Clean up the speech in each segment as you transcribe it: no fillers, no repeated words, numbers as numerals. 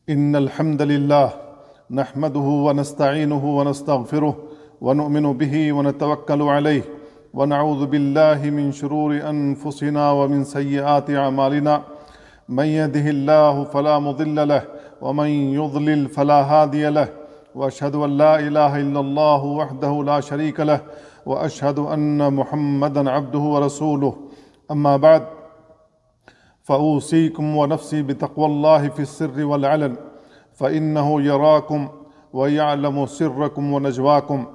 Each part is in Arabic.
إن الحمد لله نحمده ونستعينه ونستغفره ونؤمن به ونتوكل عليه ونعوذ بالله من شرور أنفسنا ومن سيئات أعمالنا. من يهده الله فلا مضل له ومن يضلل فلا هادي له، وأشهد أن لا إله إلا الله وحده لا شريك له، وأشهد أن محمدا عبده ورسوله. أما بعد، فأوصيكم ونفسي بتقوى الله في السر والعلن، فإنه يراكم ويعلم سركم ونجواكم،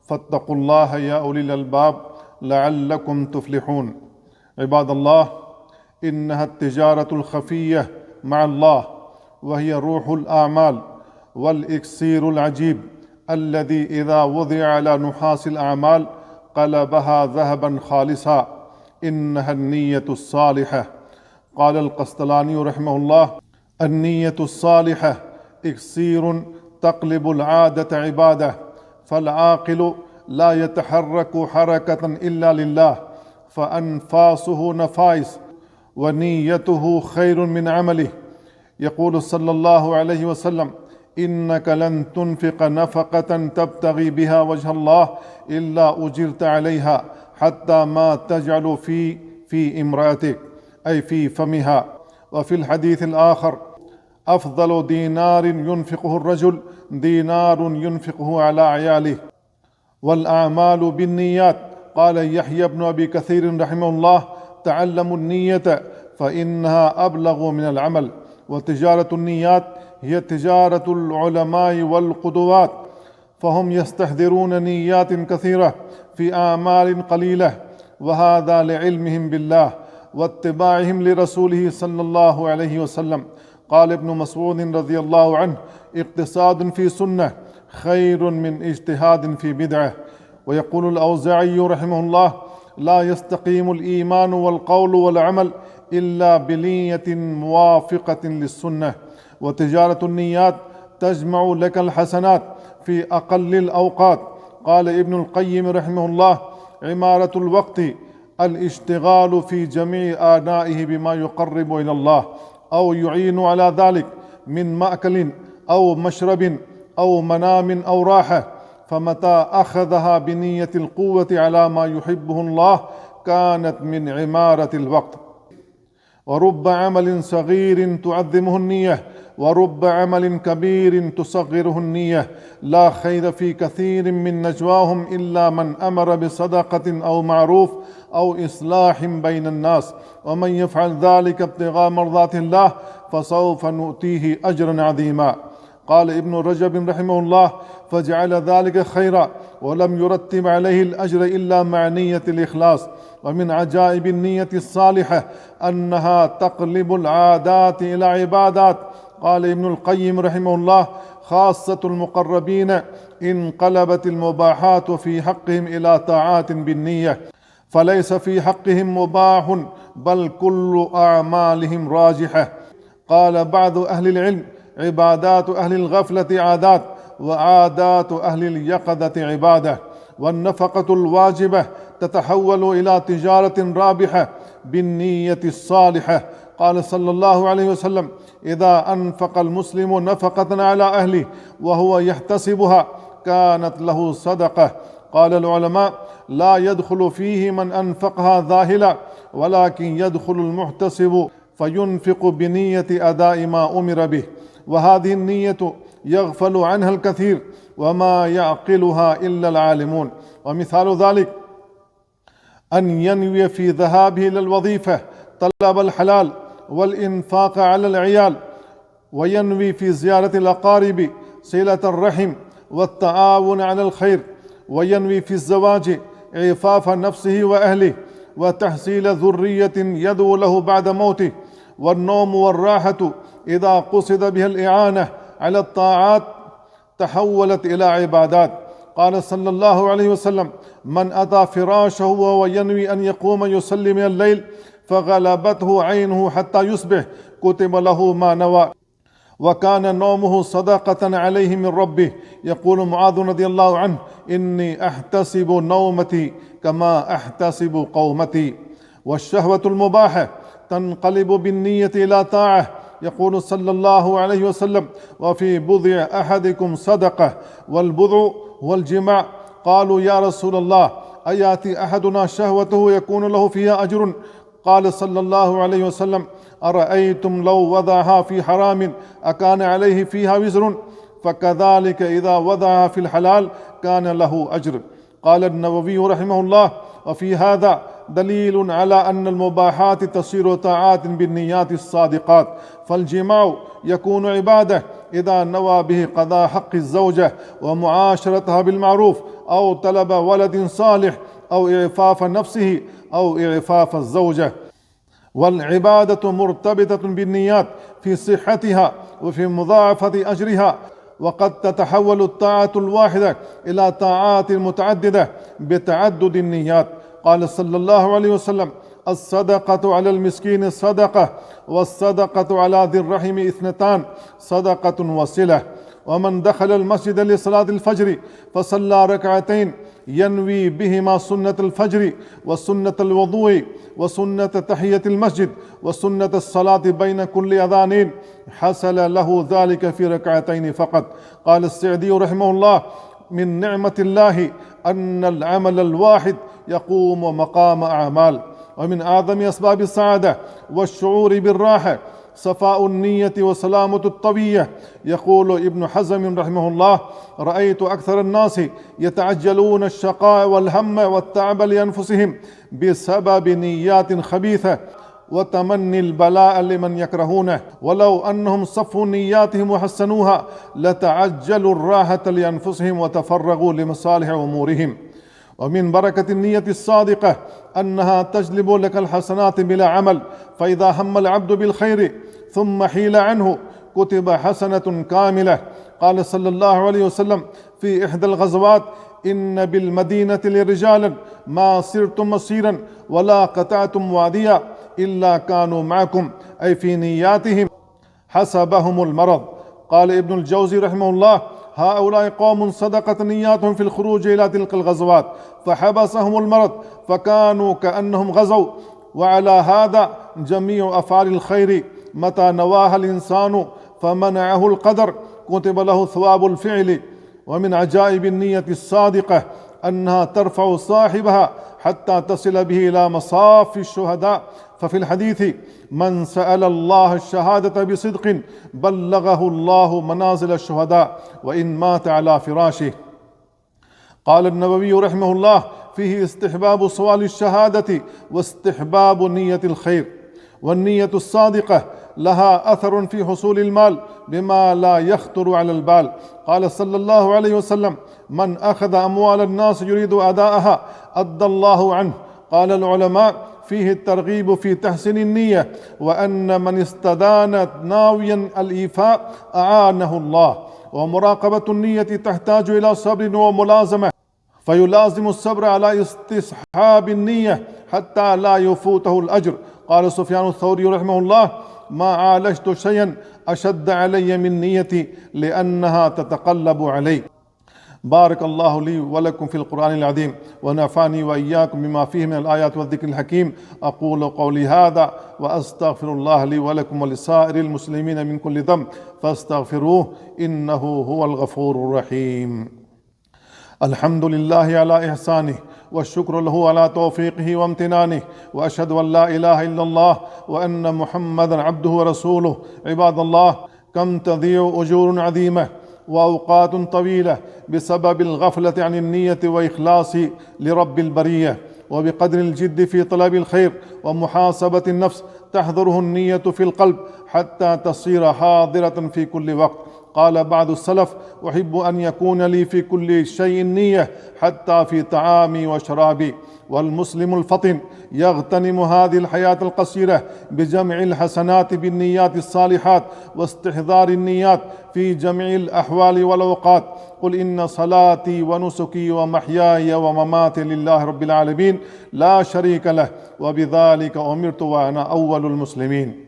فاتقوا الله يا أولي الألباب لعلكم تفلحون. عباد الله، إنها التجارة الخفية مع الله، وهي روح الأعمال والإكسير العجيب الذي إذا وضع على نحاس الأعمال قلبها ذهبا خالصا. إنها النية الصالحة. قال القسطلاني رحمه الله: النية الصالحة إكسير تقلب العادة عبادة، فالعاقل لا يتحرك حركة إلا لله، فأنفاسه نفائس ونيته خير من عمله. يقول صلى الله عليه وسلم: إنك لن تنفق نفقة تبتغي بها وجه الله إلا أجرت عليها حتى ما تجعل في امرأتك، أي في فمها. وفي الحديث الآخر: أفضل دينار ينفقه الرجل دينار ينفقه على عياله. والأعمال بالنيات. قال يحيى بن أبي كثير رحمه الله: تعلموا النية فإنها أبلغ من العمل. وتجارة النيات هي تجارة العلماء والقدوات، فهم يستحضرون نيات كثيرة في أعمال قليلة، وهذا لعلمهم بالله واتباعهم لرسوله صلى الله عليه وسلم. قال ابن مسعود رضي الله عنه: اقتصاد في سنة خير من اجتهاد في بدعة. ويقول الأوزاعي رحمه الله: لا يستقيم الإيمان والقول والعمل إلا بنية موافقة للسنة. وتجارة النيات تجمع لك الحسنات في أقل الأوقات. قال ابن القيم رحمه الله: عمارة الوقت الاشتغال في جميع آنائه بما يقرب إلى الله أو يعين على ذلك من مأكل أو مشرب أو منام أو راحة، فمتى أخذها بنية القوة على ما يحبه الله كانت من عمارة الوقت. ورب عمل صغير تعظمه النية، ورب عمل كبير تصغره النية. لا خير في كثير من نجواهم إلا من أمر بصدقة أو معروف أو إصلاح بين الناس، ومن يفعل ذلك ابتغاء مرضات الله فسوف نؤتيه أجرا عظيما. قال ابن رجب رحمه الله: فجعل ذلك خيرا ولم يرتب عليه الأجر إلا مع نية الإخلاص. ومن عجائب النية الصالحة أنها تقلب العادات إلى عبادات. قال ابن القيم رحمه الله: خاصة المقربين انقلبت المباحات في حقهم إلى طاعات بالنية، فليس في حقهم مباح بل كل أعمالهم راجحة. قال بعض أهل العلم: عبادات أهل الغفلة عادات، وعادات أهل اليقظة عبادة. والنفقة الواجبة تتحول إلى تجارة رابحة بالنية الصالحة. قال صلى الله عليه وسلم: إذا أنفق المسلم نفقة على أهله وهو يحتسبها كانت له صدقة. قال العلماء: لا يدخل فيه من أنفقها ذاهلا، ولكن يدخل المحتسب فينفق بنية أداء ما أمر به. وهذه النية يغفل عنها الكثير وما يعقلها إلا العالمون. ومثال ذلك أن ينوي في ذهابه إلى الوظيفة طلب الحلال والإنفاق على العيال، وينوي في زيارة الأقارب صلة الرحم والتعاون على الخير، وينوي في الزواج عفاف نفسه وأهله وتحصيل ذرية يدعو له بعد موته. والنوم والراحة إذا قصد بها الإعانة على الطاعات تحولت إلى عبادات. قال صلى الله عليه وسلم: من أتى فراشه وهو ينوي أن يقوم يصلي من الليل فغلبته عينه حتى يصبح كتب له ما نوى، وكان نومه صدقة عليه من ربه. يقول معاذ رضي الله عنه: إني أحتسب نومتي كما أحتسب قومتي. والشهوة المباحة تنقلب بالنية إلى طاعة، يقول صلى الله عليه وسلم: وفي بضع أحدكم صدقة، والبضع هو الجماع. قالوا: يا رسول الله، أياتي أحدنا شهوته يكون له فيها أجر؟ قال صلى الله عليه وسلم: أرأيتم لو وضعها في حرام أكان عليه فيها وزر؟ فكذلك إذا وضعها في الحلال كان له أجر. قال النووي رحمه الله: وفي هذا دليل على أن المباحات تصير طاعات بالنيات الصادقات، فالجماع يكون عبادة إذا نوى به قضاء حق الزوجة ومعاشرتها بالمعروف، أو طلب ولد صالح، أو إعفاف نفسه، أو إعفاف الزوجة. والعبادة مرتبطة بالنيات في صحتها وفي مضاعفة أجرها، وقد تتحول الطاعة الواحدة إلى طاعات متعددة بتعدد النيات. قال صلى الله عليه وسلم: الصدقة على المسكين صدقة، والصدقة على ذي الرحم اثنتان، صدقة وصلة. ومن دخل المسجد لصلاة الفجر فصلى ركعتين ينوي بهما سنة الفجر وسنة الوضوء وسنة تحية المسجد وسنة الصلاة بين كل أذانين، حصل له ذلك في ركعتين فقط. قال السعدي رحمه الله: من نعمة الله أن العمل الواحد يقوم مقام أعمال. ومن أعظم أسباب السعادة والشعور بالراحة صفاء النية وسلامة الطوية. يقول ابن حزم رحمه الله: رأيت أكثر الناس يتعجلون الشقاء والهم والتعب لأنفسهم بسبب نيات خبيثة وتمني البلاء لمن يكرهونه، ولو أنهم صفوا نياتهم وحسنوها لتعجلوا الراحة لأنفسهم وتفرغوا لمصالح أمورهم. ومن بركة النية الصادقة أنها تجلب لك الحسنات بلا عمل، فإذا هم العبد بالخير ثم حيل عنه كتب حسنة كاملة. قال صلى الله عليه وسلم في إحدى الغزوات: إن بالمدينة لرجالا ما سرتم مسيرا ولا قطعتم واديا إلا كانوا معكم، أي في نياتهم حسبهم المرض. قال ابن الجوزي رحمه الله: هؤلاء قوم صدقت نياتهم في الخروج إلى تلك الغزوات فحبسهم المرض فكانوا كأنهم غزوا. وعلى هذا جميع أفعال الخير متى نواها الإنسان فمنعه القدر كتب له ثواب الفعل. ومن عجائب النية الصادقة أنها ترفع صاحبها حتى تصل به إلى مصاف الشهداء. ففي الحديث: من سأل الله الشهادة بصدق بلغه الله منازل الشهداء وإن مات على فراشه. قال النووي رحمه الله: فيه استحباب سؤال الشهادة واستحباب نية الخير. والنية الصادقة لها أثر في حصول المال بما لا يخطر على البال. قال صلى الله عليه وسلم: من أخذ أموال الناس يريد أداءها أدى الله عنه. قال العلماء: فيه الترغيب في تحسين النية، وأن من استدان ناويا الإيفاء أعانه الله. ومراقبة النية تحتاج إلى صبر وملازمة، فيلازم الصبر على استصحاب النية حتى لا يفوته الأجر. قال سفيان الثوري رحمه الله: ما عالجت شيئا أشد علي من نيتي لأنها تتقلب علي. بارك الله لي ولكم في القرآن العظيم، ونفعني وإياكم بما فيه من الآيات والذكر الحكيم. أقول قولي هذا وأستغفر الله لي ولكم ولسائر المسلمين من كل ذنب فاستغفروه إنه هو الغفور الرحيم. الحمد لله على إحسانه، والشكر له على توفيقه وامتنانه، وأشهد أن لا إله إلا الله وأن محمدا عبده ورسوله. عباد الله، كم تضيع أجور عظيمة وأوقات طويلة بسبب الغفلة عن النية وإخلاص لرب البرية. وبقدر الجد في طلب الخير ومحاسبة النفس تحضره النية في القلب حتى تصير حاضرة في كل وقت. قال بعض السلف: أحب أن يكون لي في كل شيء نية حتى في طعامي وشرابي. والمسلم الفطن يغتنم هذه الحياة القصيرة بجمع الحسنات بالنيات الصالحات واستحضار النيات في جميع الأحوال والأوقات. قل إن صلاتي ونسكي ومحياي ومماتي لله رب العالمين لا شريك له وبذلك أمرت وأنا أول المسلمين.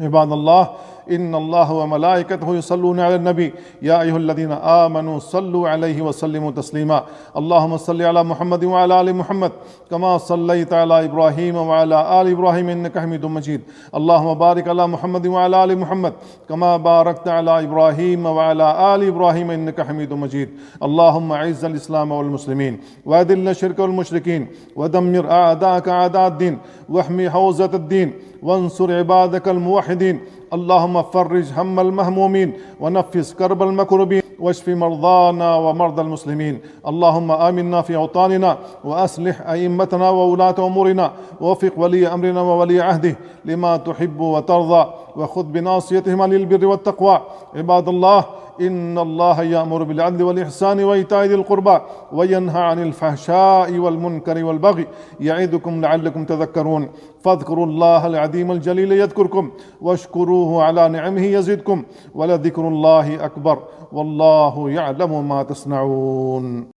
عباد الله، إن الله وملائكته يصلون على النبي يا أيها الذين آمنوا صلوا عليه وسلموا تسليما اللهم صل على محمد وعلى آل محمد كما صليت على إبراهيم وعلى آل إبراهيم إنك حميد مجيد اللهم بارك على محمد وعلى آل محمد كما باركت على إبراهيم وعلى آل إبراهيم إنك حميد مجيد اللهم أعز الإسلام والمسلمين وأذل الشرك والمشركين ودمر أعداءك أعداء الدين واحمي حوزة الدين وانصر عبادك الموحدين اللهم فرج هم المهمومين ونفس كرب المكروبين واشف مرضانا ومرضى المسلمين اللهم آمنا في أوطاننا وأصلح أئمتنا وولاة أمورنا ووفق ولي أمرنا وولي عهده لما تحب وترضى وخذ بناصيتهما للبر والتقوى عباد الله إن الله يأمر بالعدل والإحسان وإيتاء ذي القربى وينهى عن الفحشاء والمنكر والبغي يعظكم لعلكم تذكرون فاذكروا الله العظيم الجليل يذكركم واشكروه على نعمه يزدكم ولذكر الله أكبر والله يعلم ما تصنعون.